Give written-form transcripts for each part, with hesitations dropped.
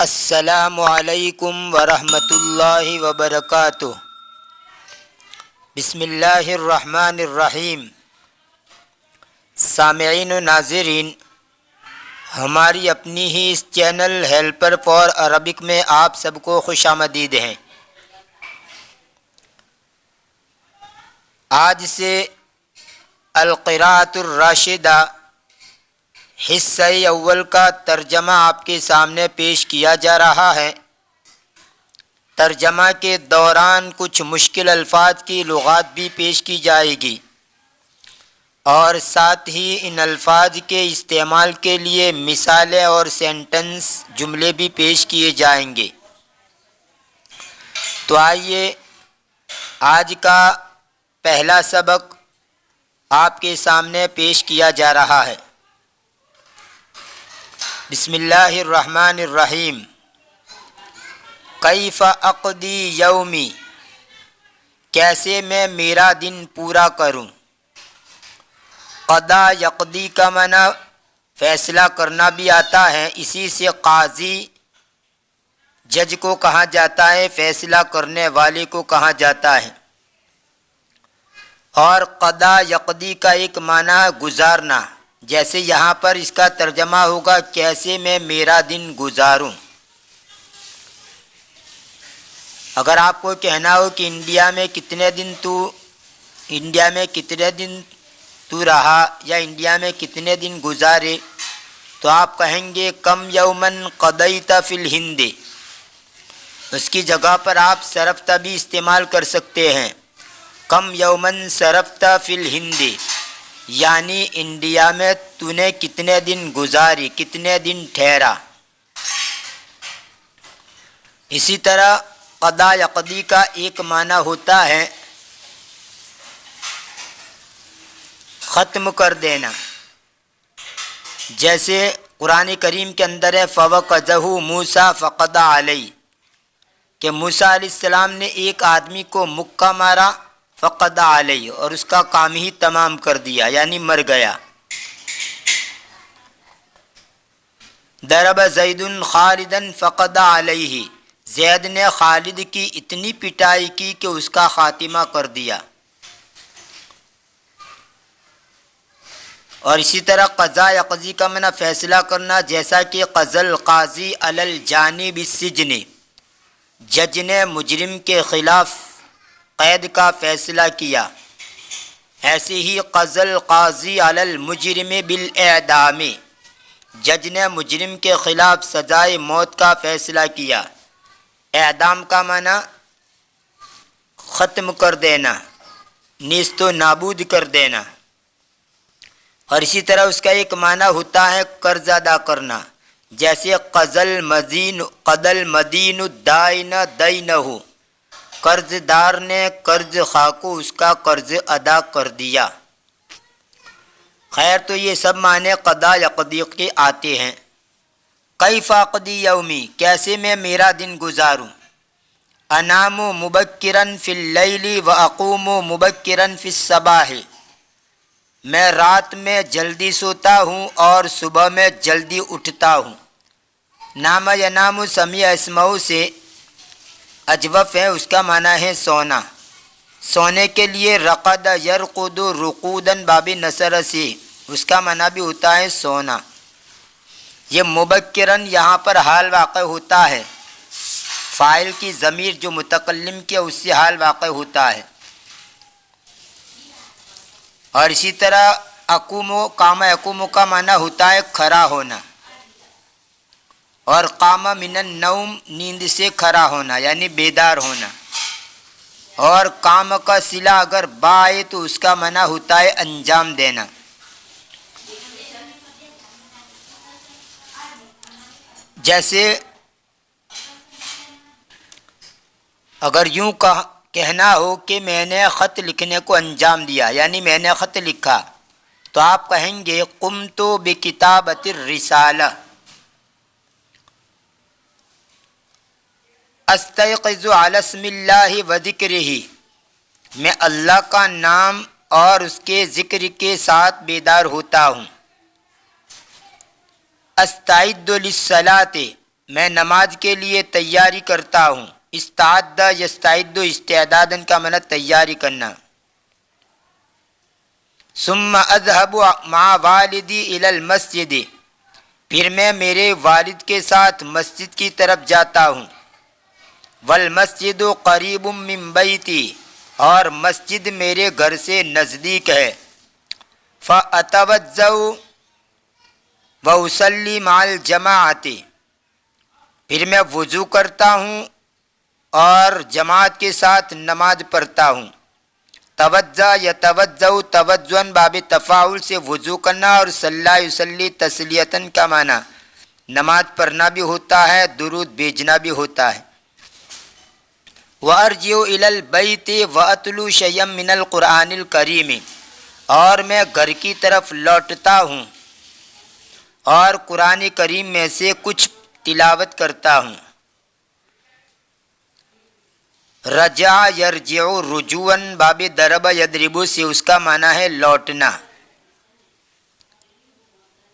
السلام علیکم ورحمۃ اللہ وبرکاتہ۔ بسم اللہ الرحمن الرحیم۔ سامعین و ناظرین، ہماری اپنی ہی اس چینل ہیلپر فار عربک میں آپ سب کو خوش آمدید ہیں۔ آج سے القراءۃ الراشدہ حصہ اول کا ترجمہ آپ کے سامنے پیش کیا جا رہا ہے۔ ترجمہ کے دوران کچھ مشکل الفاظ کی لغات بھی پیش کی جائے گی اور ساتھ ہی ان الفاظ کے استعمال کے لیے مثالیں اور سینٹنس جملے بھی پیش کیے جائیں گے۔ تو آئیے آج کا پہلا سبق آپ کے سامنے پیش کیا جا رہا ہے۔ بسم اللہ الرحمن الرحیم۔ کیف اقضی یومی، کیسے میں میرا دن پورا کروں۔ قضا یقضی کا معنی فیصلہ کرنا بھی آتا ہے، اسی سے قاضی جج کو کہا جاتا ہے، فیصلہ کرنے والے کو کہا جاتا ہے۔ اور قضا یقضی کا ایک معنی گزارنا، جیسے یہاں پر اس کا ترجمہ ہوگا کیسے میں میرا دن گزاروں۔ اگر آپ کو کہنا ہو کہ انڈیا میں کتنے دن تو رہا یا انڈیا میں کتنے دن گزارے، تو آپ کہیں گے کم یومن قضیت فی الہند۔ اس کی جگہ پر آپ صرفت بھی استعمال کر سکتے ہیں، کم یومن صرفت فی الہند، یعنی انڈیا میں تو نے کتنے دن گزاری، کتنے دن ٹھہرا۔ اسی طرح قضا یقضی کا ایک معنی ہوتا ہے ختم کر دینا، جیسے قرآن کریم کے اندر ہے فَوَقَذَهُ مُوسَىٰ فَقَضَىٰ عَلَيْهِ، کہ موسیٰ علیہ السلام نے ایک آدمی کو مکہ مارا، فَقَضَىٰ عَلَيْهِ، اور اس کا کام ہی تمام کر دیا، یعنی مر گیا۔ ضرب زید خالدا فقضى علیہ، زید نے خالد کی اتنی پٹائی کی کہ اس کا خاتمہ کر دیا۔ اور اسی طرح قضا یقضی کا معنی فیصلہ کرنا، جیسا کہ قضى القاضی علی الجانب السجن، جج نے مجرم کے خلاف قید کا فیصلہ کیا۔ ایسے ہی قضى القاضی علی المجرم بالاعدام، جج نے مجرم کے خلاف سزائے موت کا فیصلہ کیا۔ اعدام کا معنی ختم کر دینا، نیست و نابود کر دینا۔ اور اسی طرح اس کا ایک معنی ہوتا ہے قرض ادا کرنا، جیسے قضى المدین الدائن دینہ، قرض دار نے قرض خواہ کو اس کا قرض ادا کر دیا۔ خیر، تو یہ سب معنی قضا یقضی کے آتے ہیں۔ کیف اقضی یومی، کیسے میں میرا دن گزاروں۔ انام مبکرا فی اللیل واقوم مبکرا فی الصباح، میں رات میں جلدی سوتا ہوں اور صبح میں جلدی اٹھتا ہوں۔ نام ینام سمیع اسمعو سے اجوف ہے، اس کا معنی ہے سونا۔ سونے کے لیے رقد یرقد رقودا باب نصر سے اس کا معنی بھی ہوتا ہے سونا۔ یہ مبکرن یہاں پر حال واقع ہوتا ہے، فاعل کی ضمیر جو متکلم کی اس سے حال واقع ہوتا ہے۔ اور اسی طرح اقومو قام یقومو کا معنی ہوتا ہے کھڑا ہونا، اور قام من النوم نیند سے کھڑا ہونا یعنی بیدار ہونا۔ اور کام کا صلہ اگر با ہے تو اس کا معنی ہوتا ہے انجام دینا۔ جیسے اگر یوں کہنا ہو کہ میں نے خط لکھنے کو انجام دیا، یعنی میں نے خط لکھا، تو آپ کہیں گے قمت بکتابۃ الرسالہ۔ استيقظ علی اسم اللہ وذکرہ، میں اللہ کا نام اور اس کے ذکر کے ساتھ بیدار ہوتا ہوں۔ استعد للصلاۃ، میں نماز کے لیے تیاری کرتا ہوں. استعد یستعد استعدادن کا معنی تیاری کرنا. ثم اذهب مع والدی الی المسجد، پھر میں میرے والد کے ساتھ مسجد کی طرف جاتا ہوں. والمسجد قریب من بیتی، اور مسجد میرے گھر سے نزدیک ہے. فاتوضأ واصلی مع الجماعۃ، پھر میں وضو کرتا ہوں اور جماعت کے ساتھ نماز پڑھتا ہوں. توضأ یتوضأ توضؤا باب تفاعل سے وضو کرنا، اور صلی یصلی تسلیتاً کا معنی نماز پڑھنا بھی ہوتا ہے، درود بھیجنا بھی ہوتا ہے. وارجع الی البیت واتلو شیئا من القرآن الکریم، اور میں گھر کی طرف لوٹتا ہوں اور قرآن کریم میں سے کچھ تلاوت کرتا ہوں. رجع یرجع رجوعاً باب ضرب یضرب سے اس کا معنی ہے لوٹنا.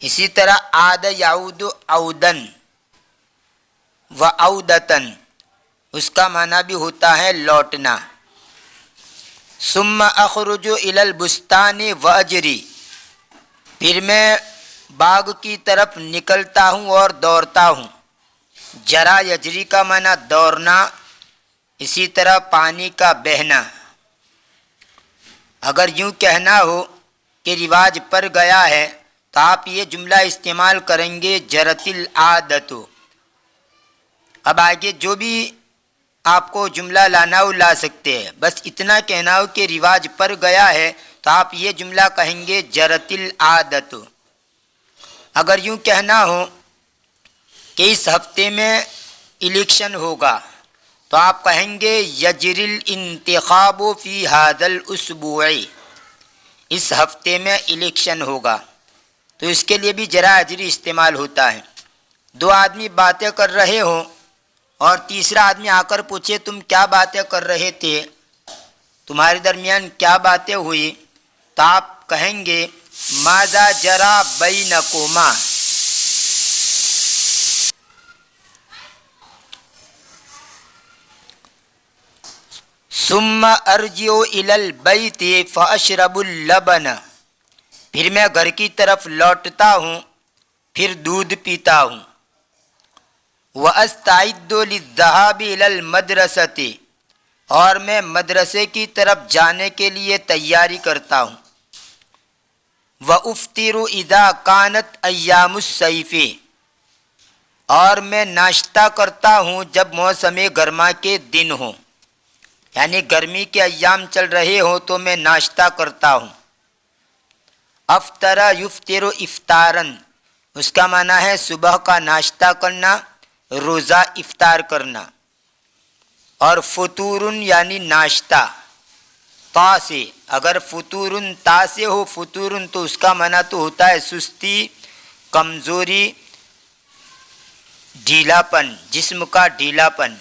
اسی طرح عاد یعود عودن و عودتن، اس کا معنی بھی ہوتا ہے لوٹنا. ثم اخرج الی البستان واجری، پھر میں باغ کی طرف نکلتا ہوں اور دوڑتا ہوں. جرا یجری کا معنی دوڑنا، اسی طرح پانی کا بہنا. اگر یوں کہنا ہو کہ رواج پر گیا ہے تو آپ یہ جملہ استعمال کریں گے جرت العادت. اب آگے جو بھی آپ کو جملہ لانا ہو لا سکتے ہیں، بس اتنا کہنا ہو کہ رواج پر گیا ہے تو آپ یہ جملہ کہیں گے جرت العادت. اگر یوں کہنا ہو کہ اس ہفتے میں الیکشن ہوگا تو آپ کہیں گے یجری الانتخاب فی ھذا الاسبوع، اس ہفتے میں الیکشن ہوگا. تو اس کے لیے بھی جرا اجری استعمال ہوتا ہے. دو آدمی باتیں کر رہے ہوں اور تیسرا آدمی آ کر پوچھے تم کیا باتیں کر رہے تھے، تمہارے درمیان کیا باتیں ہوئی، تو آپ کہیں گے ماذا جرا بینکما. ثم ارجع الی البیت فاشرب اللبن، پھر میں گھر کی طرف لوٹتا ہوں پھر دودھ پیتا ہوں. واستعد للذهاب الی المدرسۃ، اور میں مدرسے کی طرف جانے کے لیے تیاری کرتا ہوں. وافطر اذا كانت ایام الصیف، اور میں ناشتہ کرتا ہوں جب موسم گرما کے دن ہوں، یعنی گرمی کے ایام چل رہے ہوں تو میں ناشتہ کرتا ہوں. افطر یفطر افطارا، اس کا معنی ہے صبح کا ناشتہ کرنا، روزہ افطار کرنا. اور فطور یعنی ناشتہ تا سے، اگر فطور تا سے ہو فطور تو اس کا معنی تو ہوتا ہے سستی، کمزوری، ڈھیلا پن، جسم کا ڈھیلا پن.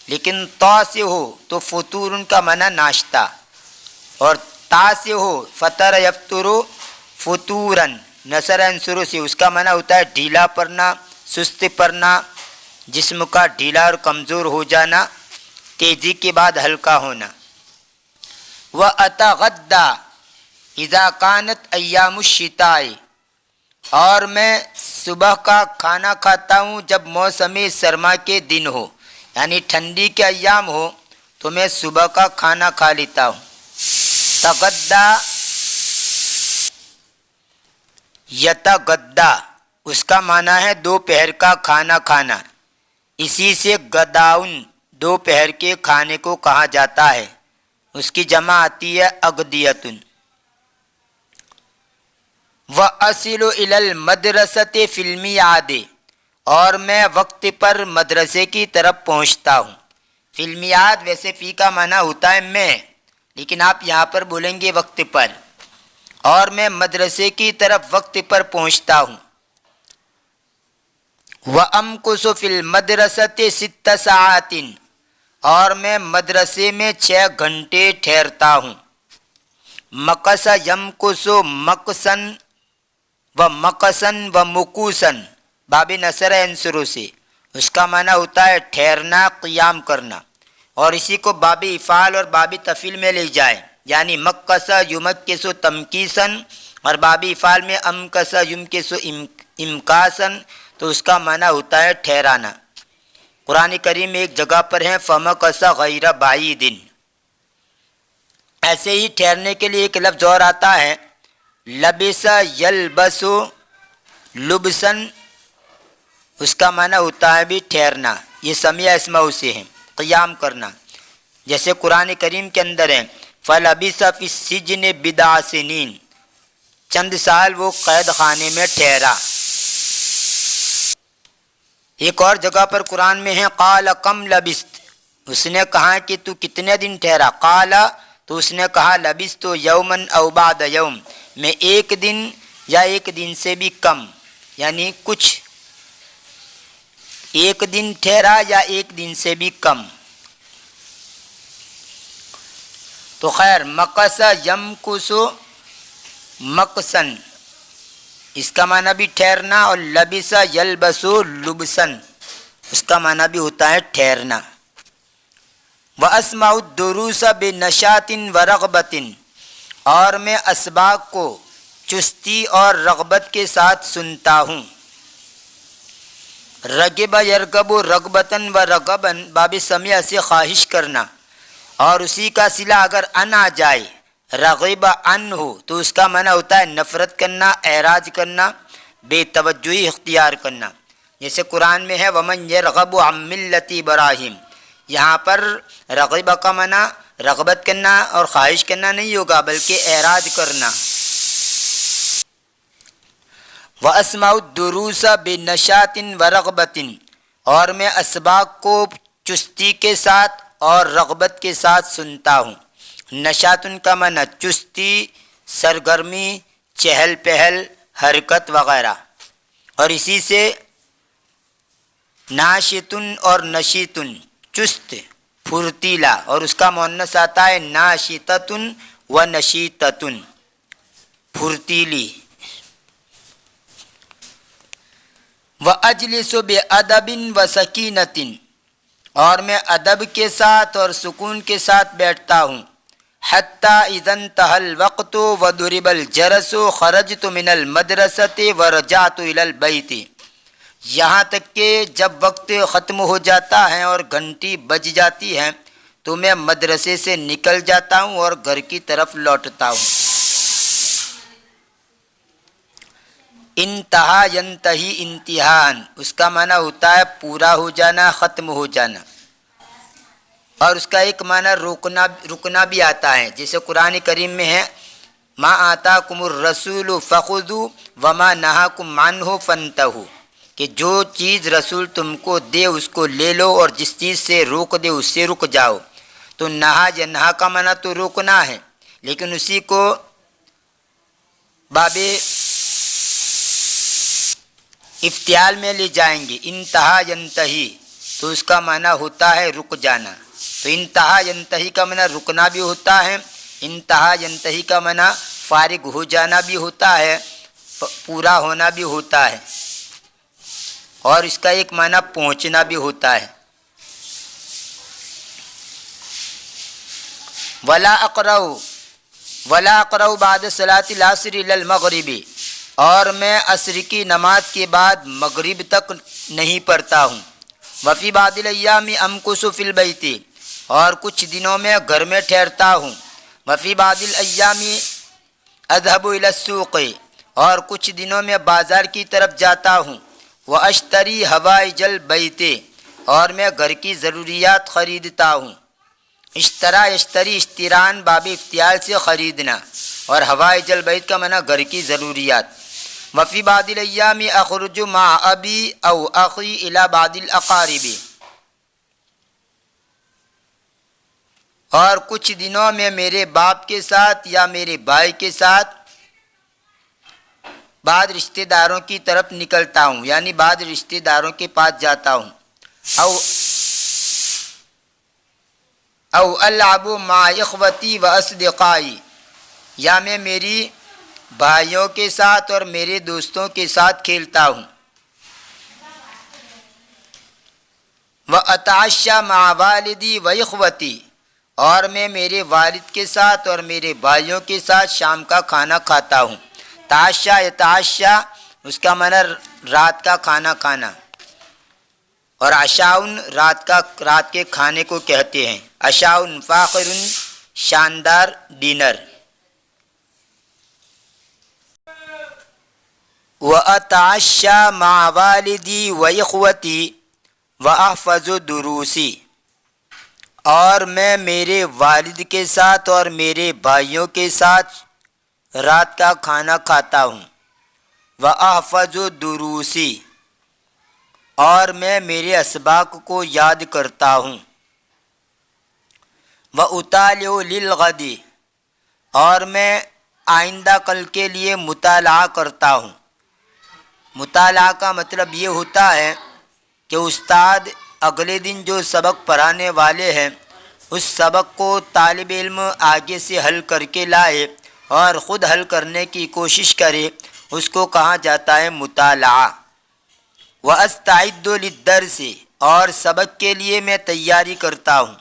لیکن تا سے ہو تو فطور کا معنی ناشتہ، اور تا سے ہو فطر یفطر فطورا نصر انصر سے اس کا معنی ہوتا ہے ڈھیلا پڑنا، سست پڑنا، جسم کا ڈھیلا اور کمزور ہو جانا، تیزی کے بعد ہلکا ہونا. وَأَتَغَدَّى إِذَا كَانَتْ أَيَّامُ الشِّتَاءِ، اور میں صبح کا کھانا کھاتا ہوں جب موسم سرما کے دن ہو، یعنی ٹھنڈی کے ایام ہو تو میں صبح کا کھانا کھا لیتا ہوں. تغدّى یتغدّى، اس کا معنی ہے دوپہر کا کھانا کھانا، اسی سے غداؤن دوپہر کے کھانے کو کہا جاتا ہے. اس کی جمع آتی ہے اغدیتن. وَأَصِلُ إِلَى الْمَدْرَسَةِ فِي الْمِيعَادِ، اور میں وقت پر مدرسے کی طرف پہنچتا ہوں. فی المیعاد ویسے فی کا معنی ہوتا ہے میں، لیکن آپ یہاں پر بولیں گے وقت پر. اور میں مدرسے کی طرف وقت پر پہنچتا ہوں. وَأَمْكُثُ فِي الْمَدْرَسَةِ 6 ساعات، اور میں مدرسے میں 6 گھنٹے ٹھہرتا ہوں. مکث یمکث مکثن و مکثن و مکوسن باب نصر ینصرو سے، اس کا معنی ہوتا ہے ٹھہرنا، قیام کرنا، اور اسی کو باب افعال اور باب تفعیل میں لے جائے، یعنی مکث یمکث تمکیسن، اور باب افعال میں امکث یمکث امکاسن، تو اس کا معنی ہوتا ہے ٹھہرانا۔ قرآن کریم میں ایک جگہ پر ہے فمکث غیر بعید۔ ایسے ہی ٹھہرنے کے لیے ایک لفظ اور آتا ہے لبس یلبس لبسن، اس کا معنی ہوتا ہے بھی ٹھہرنا، یہ سمیع اسماء سے ہے، قیام کرنا، جیسے قرآن کریم کے اندر ہے فلبث فی السجن بضع سنین، چند سال وہ قید خانے میں ٹھہرا۔ ایک اور جگہ پر قرآن میں ہے قال کم لبثت، اس نے کہا کہ تو کتنے دن ٹھہرا، قال تو اس نے کہا لبثت یوما او بعد یوم، میں ایک دن یا ایک دن سے بھی کم، یعنی کچھ ایک دن ٹھہرا یا ایک دن سے بھی کم۔ تو خیر مکث یمکث مکثن، اس کا معنی بھی ٹھہرنا، اور لبس یلبس لبسن، اس کا معنی بھی ہوتا ہے ٹھہرنا۔ وَأَسْمَعُ الدُّرُوسَ بِنَشَاطٍ وَرَغْبَةٍ، اور میں اسباق کو چستی اور رغبت کے ساتھ سنتا ہوں۔ رغب یرغب رغبتاً و رغباً، باب سمیع سے خواہش کرنا، اور اسی کا صلہ اگر ان آ جائے رغب ان ہو تو اس کا معنی ہوتا ہے نفرت کرنا، اعراض کرنا، بے توجہی اختیار کرنا، جیسے قرآن میں ہے ومن یرغب عن ملت ابراہیم، یہاں پر رغب کا معنی رغبت کرنا اور خواہش کرنا نہیں ہوگا بلکہ اعراض کرنا۔ وَأَسْمَعُ الدُّرُوسَ بِنَشَاطٍ وَرَغْبَةٍ، اور میں اسباق کو چستی کے ساتھ اور رغبت کے ساتھ سنتا ہوں۔ نشاطن کا معنی چستی، سرگرمی، چہل پہل، حرکت وغیرہ، اور اسی سے ناشطن اور نشیطن، چست، پھرتیلا، اور اس کا مؤنث آتا ہے ناشطتن و نشیطتن، پھرتیلی۔ وَأَجْلِسُ بِأَدَبٍ وَسَكِینَةٍ، اور میں ادب کے ساتھ اور سکون کے ساتھ بیٹھتا ہوں۔ حَتَّى إِذَا انْتَهَى الْوَقْتُ وَضُرِبَ الْجَرَسُ خَرَجْتُ مِنَ الْمَدْرَسَةِ وَرَجَعْتُ إِلَى الْبَيْتِ، یہاں تک کہ جب وقت ختم ہو جاتا ہے اور گھنٹی بج جاتی ہے تو میں مدرسے سے نکل جاتا ہوں اور گھر کی طرف لوٹتا ہوں۔ انتہا ینتہی انتہاءً، اس کا معنی ہوتا ہے پورا ہو جانا، ختم ہو جانا، اور اس کا ایک معنی رکنا بھی آتا ہے، جیسے قرآن کریم میں ہے ما آتاکم الرسول فخذوا وما نہاکم عنہ فانتہوا، کہ جو چیز رسول تم کو دے اس کو لے لو، اور جس چیز سے روک دے اس سے رک جاؤ۔ تو نہا ینہا کا معنی تو روکنا ہے، لیکن اسی کو باب افتعال میں لے جائیں گے، انتہا ینتہی، تو اس کا معنی ہوتا ہے رک جانا۔ تو انتہا ینتہی کا معنی رکنا بھی ہوتا ہے، انتہا ینتہی کا معنی فارغ ہو جانا بھی ہوتا ہے، پورا ہونا بھی ہوتا ہے، اور اس کا ایک معنی پہنچنا بھی ہوتا ہے۔ ولا اقرأ بعد صلاة العصر الى المغرب، اور میں عصر کی نماز کے بعد مغرب تک نہیں پڑھتا ہوں۔ وفی بعض الايام امکث فی البیت، اور کچھ دنوں میں گھر میں ٹھہرتا ہوں۔ وفی بعض الايام اذهب الى السوق، اور کچھ دنوں میں بازار کی طرف جاتا ہوں۔ واشتری حوائج البیت، اور میں گھر کی ضروریات خریدتا ہوں۔ اشترا یشتری اشتران باب افتعال سے خریدنا، اور حوائج البیت کا معنی گھر کی ضروریات۔ وفی بعض الايام اخرج مع ابی او اخی الى بعض الاقارب، اور کچھ دنوں میں میرے باپ کے ساتھ یا میرے بھائی کے ساتھ بعض رشتہ داروں کی طرف نکلتا ہوں، یعنی بعض رشتہ داروں کے پاس جاتا ہوں۔ او العب مع اخوتی و اصدقائی، یا میں میری بھائیوں کے ساتھ اور میرے دوستوں کے ساتھ کھیلتا ہوں۔ وَأَتَعَشَّى مَعَ وَالِدِي وَإِخْوَتِي، اور میں میرے والد کے ساتھ اور میرے بھائیوں کے ساتھ شام کا کھانا کھاتا ہوں۔ تعشا یتعشا اس کا معنی رات کا کھانا کھانا، اور عشاؤن رات کے کھانے کو کہتے ہیں۔ عشاؤن فاخر شاندار ڈنر۔ وَأَتَعَشَّى مَعَ وَالِدِي وَإِخْوَتِي وَأَحْفَظُ دُرُوسِي، اور میں میرے والد کے ساتھ اور میرے بھائیوں کے ساتھ رات کا کھانا کھاتا ہوں۔ وَأَحْفَظُ دُرُوسِي، اور میں میرے اسباق کو یاد کرتا ہوں۔ وَأُطَالِعُ لِلْغَدِ، اور میں آئندہ کل کے لیے مطالعہ کرتا ہوں۔ مطالعہ کا مطلب یہ ہوتا ہے کہ استاد اگلے دن جو سبق پڑھانے والے ہیں اس سبق کو طالب علم آگے سے حل کر کے لائے اور خود حل کرنے کی کوشش کرے، اس کو کہا جاتا ہے مطالعہ۔ وَأَسْتَعِدُّ لِلدَّرْسِ، اور سبق کے لیے میں تیاری کرتا ہوں۔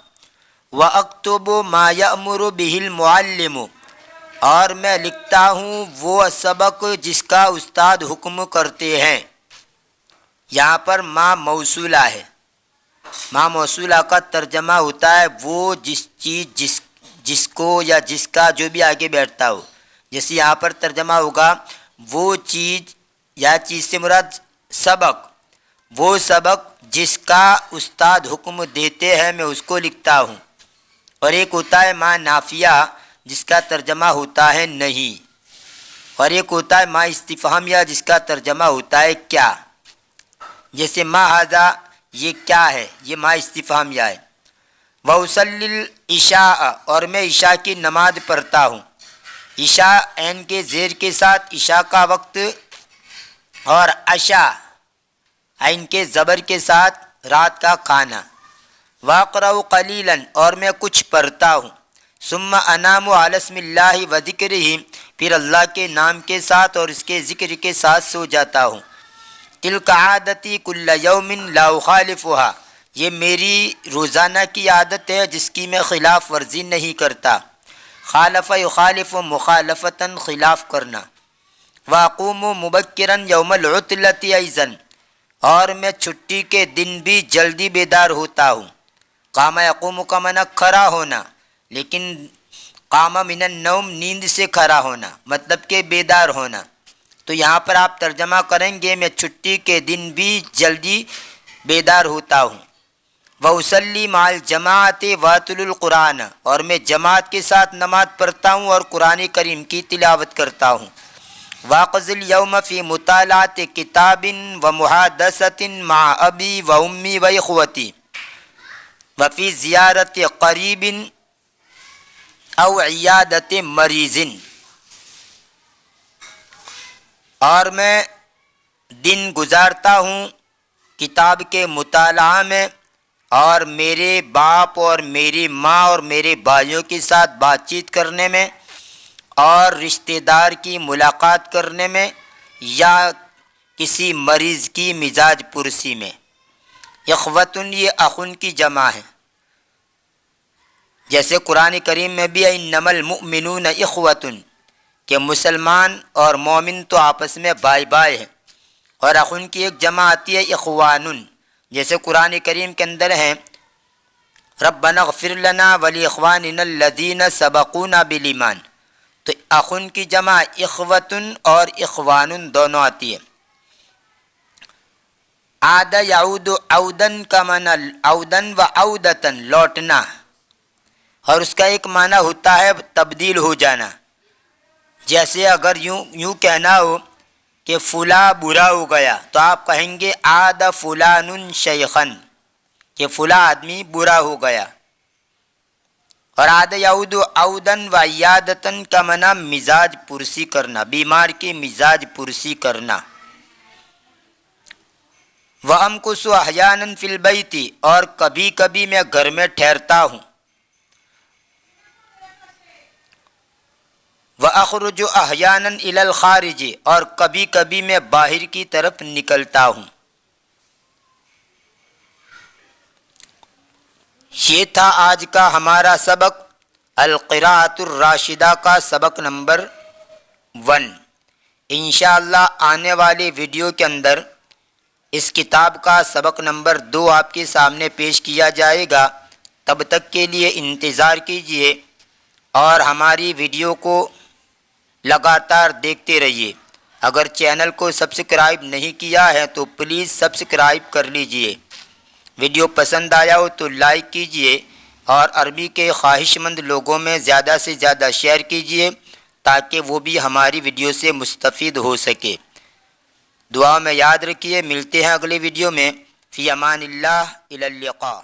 وَأَكْتُبُ مَا يَأْمُرُ بِهِ الْمُعَلِّمُ، اور میں لکھتا ہوں وہ سبق جس کا استاد حکم کرتے ہیں۔ یہاں پر ما موصولہ ہے۔ ما موصولہ کا ترجمہ ہوتا ہے وہ جس چیز جس کو یا جس کا جو بھی آگے بیٹھتا ہو، جیسے یہاں پر ترجمہ ہوگا وہ چیز یا چیز سے مراد سبق، وہ سبق جس کا استاد حکم دیتے ہیں میں اس کو لکھتا ہوں۔ اور ایک ہوتا ہے ما نافیہ جس کا ترجمہ ہوتا ہے نہیں، اور ایک ہوتا ہے ما استفہامیہ جس کا ترجمہ ہوتا ہے کیا، جیسے ما ھذا یہ کیا ہے، یہ ما استفہامیہ ہے۔ وَأُصَلِّي الْعِشَاءَ، اور میں عشاء کی نماز پڑھتا ہوں۔ عشاء عین کے زیر کے ساتھ عشاء کا وقت، اور عشاء عین کے زبر کے ساتھ رات کا کھانا۔ وَأَقْرَأُ قَلِيلًا، اور میں کچھ پڑھتا ہوں۔ ثُمَّ أَنَامُ عَلَى اسْمِ اللَّهِ وَذِكْرِهِ، پھر اللہ کے نام کے ساتھ اور اس کے ذکر کے ساتھ سو جاتا ہوں۔ تِلْكَ عَادَتِي كُلَّ يَوْمٍ لَا أُخَالِفُهَا، یہ میری روزانہ کی عادت ہے جس کی میں خلاف ورزی نہیں کرتا۔ خالف یخالف مخالفتاً، خلاف کرنا۔ وَأَقُومُ مُبَكِّرًا يَوْمَ الْعُطْلَةِ أَيْضًا، اور میں چھٹی کے دن بھی جلدی بیدار ہوتا ہوں۔ قام یقوم کا معنی کھڑا ہونا، لیکن قام من النوم نیند سے کھڑا ہونا، مطلب کہ بیدار ہونا۔ تو یہاں پر آپ ترجمہ کریں گے میں چھٹی کے دن بھی جلدی بیدار ہوتا ہوں۔ وَأُصَلِّي مَعَ الْجَمَاعَةِ وَأَتْلُو الْقُرْآنَ، اور میں جماعت کے ساتھ نماز پڑھتا ہوں اور قرآن کریم کی تلاوت کرتا ہوں۔ وَأَقْضِي الْيَوْمَ فِي مُطَالَعَةِ كِتَابٍ وَمُحَادَثَةٍ مَعَ أَبِي وَأُمِّي وَإِخْوَتِي وَفِي زِيَارَةِ قَرِيبٍ أَوْ عِيَادَةِ مَرِيضٍ، اور میں دن گزارتا ہوں کتاب کے مطالعہ میں، اور میرے باپ اور میری ماں اور میرے بھائیوں کے ساتھ بات چیت کرنے میں، اور رشتہ دار کی ملاقات کرنے میں، یا کسی مریض کی مزاج پرسی میں۔ اخوتن یہ اخن کی جمع ہے، جیسے قرآن کریم میں بھی انما المؤمنون اخوتن، کہ مسلمان اور مومن تو آپس میں بھائی بھائی ہیں۔ اور اخن کی ایک جمع آتی ہے اخوانن، جیسے قرآن کریم کے اندر ہیں ربنا اغفر لنا ولاخواننا الذین سبقونا بالایمان، تو اخن کی جمع اخوتن اور اخوانن دونوں آتی ہے۔ عاد یعود عودن کا معنی عودن و عودتن لوٹنا، اور اس کا ایک معنی ہوتا ہے تبدیل ہو جانا۔ جیسے اگر یوں کہنا ہو کہ فلاں برا ہو گیا تو آپ کہیں گے عاد فلان شیخن، کہ فلاں آدمی برا ہو گیا۔ اور عاد یعود عودن و عیادتن کا معنی مزاج پرسی کرنا، بیمار کی مزاج پرسی کرنا۔ وَأَمْكُثُ أَحْيَانًا فِي الْبَيْتِ، اور کبھی کبھی میں گھر میں ٹھہرتا ہوں۔ وَأَخْرُجُ أَحْيَانًا إِلَى الْخَارِجِ، اور کبھی کبھی میں باہر کی طرف نکلتا ہوں۔ یہ تھا آج کا ہمارا سبق القراءۃ الراشدہ کا سبق نمبر 1۔ انشاءاللہ آنے والی ویڈیو کے اندر اس کتاب کا سبق نمبر 2 آپ کے سامنے پیش کیا جائے گا۔ تب تک کے لیے انتظار کیجیے اور ہماری ویڈیو کو لگاتار دیکھتے رہیے۔ اگر چینل کو سبسکرائب نہیں کیا ہے تو پلیز سبسکرائب کر لیجئے۔ ویڈیو پسند آیا ہو تو لائک کیجئے اور عربی کے خواہش مند لوگوں میں زیادہ سے زیادہ شیئر کیجئے تاکہ وہ بھی ہماری ویڈیو سے مستفید ہو سکے۔ دعا میں یاد رکھیے، ملتے ہیں اگلی ویڈیو میں۔ فی امان اللہ، الی اللقاء۔